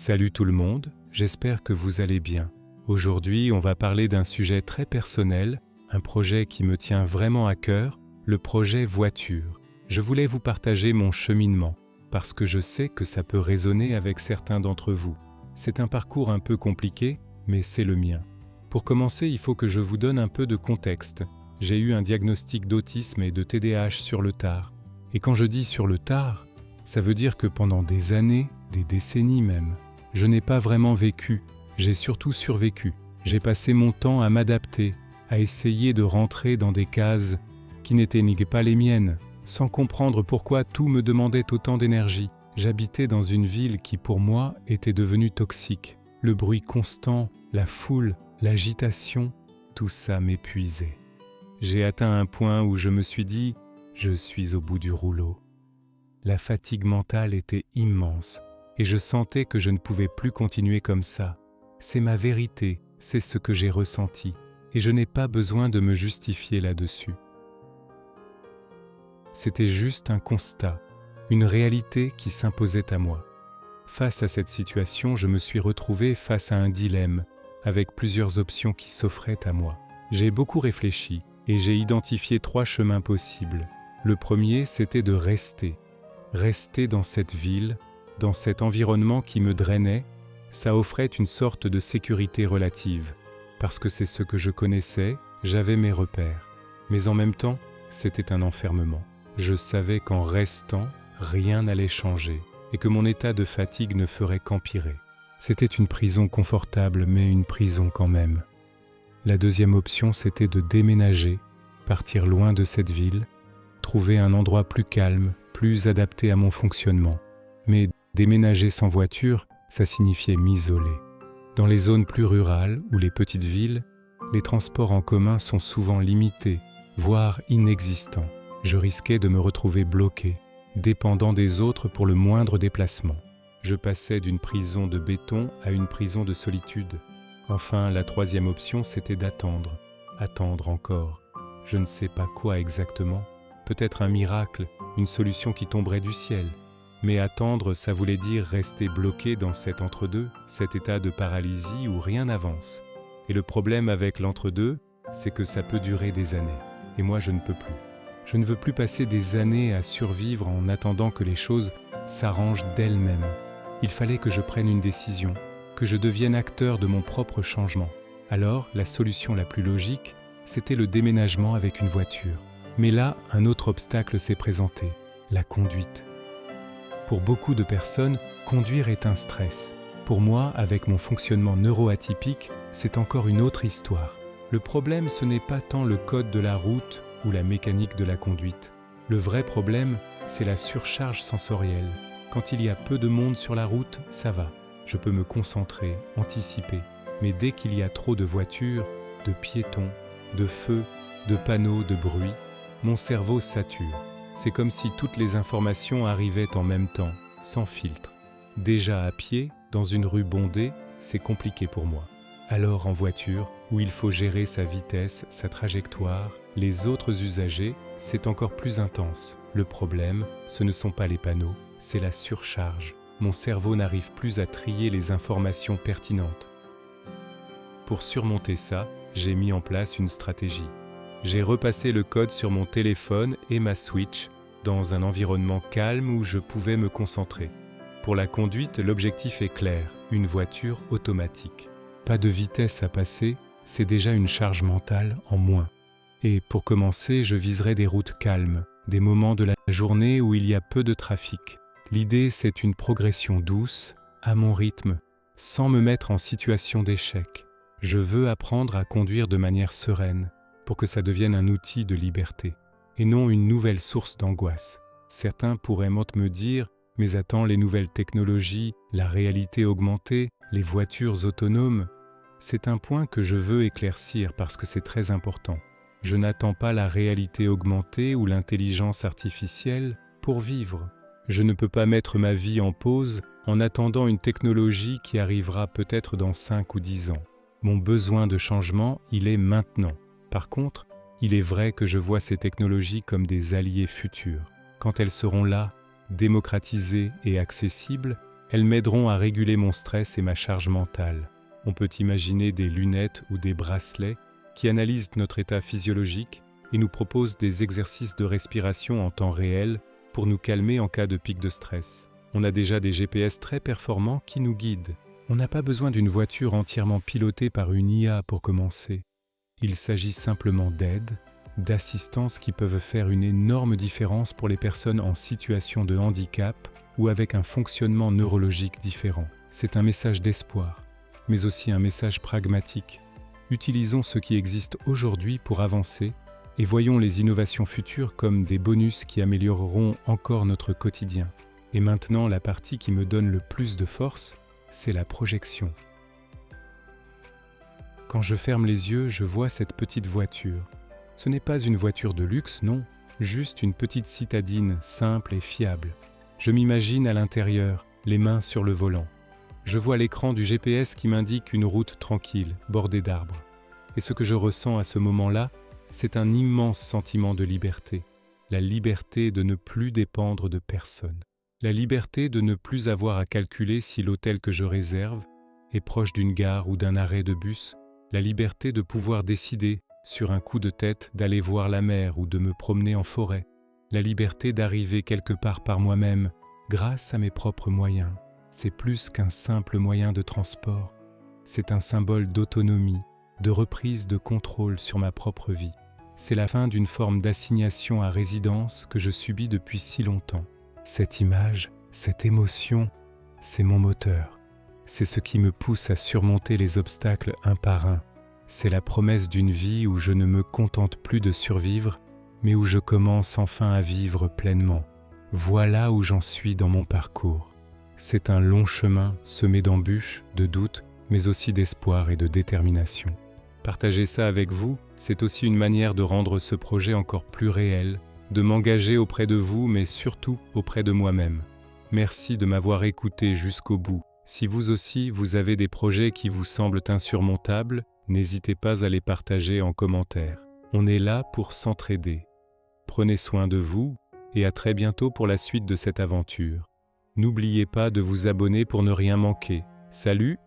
Salut tout le monde, j'espère que vous allez bien. Aujourd'hui, on va parler d'un sujet très personnel, un projet qui me tient vraiment à cœur, le projet voiture. Je voulais vous partager mon cheminement, parce que je sais que ça peut résonner avec certains d'entre vous. C'est un parcours un peu compliqué, mais c'est le mien. Pour commencer, il faut que je vous donne un peu de contexte. J'ai eu un diagnostic d'autisme et de TDAH sur le tard. Et quand je dis sur le tard, ça veut dire que pendant des années, des décennies même, je n'ai pas vraiment vécu, j'ai surtout survécu. J'ai passé mon temps à m'adapter, à essayer de rentrer dans des cases qui n'étaient pas les miennes, sans comprendre pourquoi tout me demandait autant d'énergie. J'habitais dans une ville qui pour moi était devenue toxique. Le bruit constant, la foule, l'agitation, tout ça m'épuisait. J'ai atteint un point où je me suis dit « je suis au bout du rouleau ». La fatigue mentale était immense et je sentais que je ne pouvais plus continuer comme ça. C'est ma vérité, c'est ce que j'ai ressenti et je n'ai pas besoin de me justifier là-dessus. C'était juste un constat, une réalité qui s'imposait à moi. Face à cette situation, je me suis retrouvé face à un dilemme, avec plusieurs options qui s'offraient à moi. J'ai beaucoup réfléchi et j'ai identifié 3 chemins possibles. Le premier, c'était de rester dans cette ville, dans cet environnement qui me drainait. Ça offrait une sorte de sécurité relative, parce que c'est ce que je connaissais, j'avais mes repères. Mais en même temps, c'était un enfermement. Je savais qu'en restant, rien n'allait changer, et que mon état de fatigue ne ferait qu'empirer. C'était une prison confortable, mais une prison quand même. La deuxième option, c'était de déménager, partir loin de cette ville, trouver un endroit plus calme, plus adapté à mon fonctionnement. Mais déménager sans voiture, ça signifiait m'isoler. Dans les zones plus rurales ou les petites villes, les transports en commun sont souvent limités, voire inexistants. Je risquais de me retrouver bloqué, dépendant des autres pour le moindre déplacement. Je passais d'une prison de béton à une prison de solitude. Enfin, la troisième option, c'était d'attendre. Attendre encore. Je ne sais pas quoi exactement. Peut-être un miracle, une solution qui tomberait du ciel. Mais attendre, ça voulait dire rester bloqué dans cet entre-deux, cet état de paralysie où rien n'avance. Et le problème avec l'entre-deux, c'est que ça peut durer des années. Et moi, je ne peux plus. Je ne veux plus passer des années à survivre en attendant que les choses s'arrangent d'elles-mêmes. Il fallait que je prenne une décision, que je devienne acteur de mon propre changement. Alors, la solution la plus logique, c'était le déménagement avec une voiture. Mais là, un autre obstacle s'est présenté, la conduite. Pour beaucoup de personnes, conduire est un stress. Pour moi, avec mon fonctionnement neuroatypique, c'est encore une autre histoire. Le problème, ce n'est pas tant le code de la route ou la mécanique de la conduite. Le vrai problème, c'est la surcharge sensorielle. Quand il y a peu de monde sur la route, ça va. Je peux me concentrer, anticiper. Mais dès qu'il y a trop de voitures, de piétons, de feux, de panneaux, de bruit, mon cerveau sature. C'est comme si toutes les informations arrivaient en même temps, sans filtre. Déjà à pied, dans une rue bondée, c'est compliqué pour moi. Alors en voiture, où il faut gérer sa vitesse, sa trajectoire, les autres usagers, c'est encore plus intense. Le problème, ce ne sont pas les panneaux, c'est la surcharge. Mon cerveau n'arrive plus à trier les informations pertinentes. Pour surmonter ça, j'ai mis en place une stratégie. J'ai repassé le code sur mon téléphone et ma Switch dans un environnement calme où je pouvais me concentrer. Pour la conduite, l'objectif est clair, une voiture automatique. Pas de vitesse à passer, c'est déjà une charge mentale en moins. Et pour commencer, je viserai des routes calmes, des moments de la journée où il y a peu de trafic. L'idée, c'est une progression douce, à mon rythme, sans me mettre en situation d'échec. Je veux apprendre à conduire de manière sereine, pour que ça devienne un outil de liberté, et non une nouvelle source d'angoisse. Certains pourraient me dire « mais attends, les nouvelles technologies, la réalité augmentée, les voitures autonomes », c'est un point que je veux éclaircir parce que c'est très important. Je n'attends pas la réalité augmentée ou l'intelligence artificielle pour vivre. Je ne peux pas mettre ma vie en pause en attendant une technologie qui arrivera peut-être dans 5 ou 10 ans. Mon besoin de changement, il est maintenant. Par contre, il est vrai que je vois ces technologies comme des alliés futurs. Quand elles seront là, démocratisées et accessibles, Elles m'aideront à réguler mon stress et ma charge mentale. On peut imaginer des lunettes ou des bracelets qui analysent notre état physiologique et nous proposent des exercices de respiration en temps réel pour nous calmer en cas de pic de stress. On a déjà des GPS très performants qui nous guident. On n'a pas besoin d'une voiture entièrement pilotée par une IA pour commencer. Il s'agit simplement d'aides, d'assistance qui peuvent faire une énorme différence pour les personnes en situation de handicap ou avec un fonctionnement neurologique différent. C'est un message d'espoir, mais aussi un message pragmatique. Utilisons ce qui existe aujourd'hui pour avancer et voyons les innovations futures comme des bonus qui amélioreront encore notre quotidien. Et maintenant, la partie qui me donne le plus de force, c'est la projection. Quand je ferme les yeux, je vois cette petite voiture. Ce n'est pas une voiture de luxe, non, juste une petite citadine simple et fiable. Je m'imagine à l'intérieur, les mains sur le volant. Je vois l'écran du GPS qui m'indique une route tranquille, bordée d'arbres. Et ce que je ressens à ce moment-là, c'est un immense sentiment de liberté. La liberté de ne plus dépendre de personne. La liberté de ne plus avoir à calculer si l'hôtel que je réserve est proche d'une gare ou d'un arrêt de bus. La liberté de pouvoir décider, sur un coup de tête, d'aller voir la mer ou de me promener en forêt. La liberté d'arriver quelque part par moi-même, grâce à mes propres moyens. C'est plus qu'un simple moyen de transport. C'est un symbole d'autonomie, de reprise de contrôle sur ma propre vie. C'est la fin d'une forme d'assignation à résidence que je subis depuis si longtemps. Cette image, cette émotion, c'est mon moteur. C'est ce qui me pousse à surmonter les obstacles un par un. C'est la promesse d'une vie où je ne me contente plus de survivre, mais où je commence enfin à vivre pleinement. Voilà où j'en suis dans mon parcours. C'est un long chemin semé d'embûches, de doutes, mais aussi d'espoir et de détermination. Partager ça avec vous, c'est aussi une manière de rendre ce projet encore plus réel, de m'engager auprès de vous, mais surtout auprès de moi-même. Merci de m'avoir écouté jusqu'au bout. Si vous aussi, vous avez des projets qui vous semblent insurmontables, n'hésitez pas à les partager en commentaire. On est là pour s'entraider. Prenez soin de vous et à très bientôt pour la suite de cette aventure. N'oubliez pas de vous abonner pour ne rien manquer. Salut!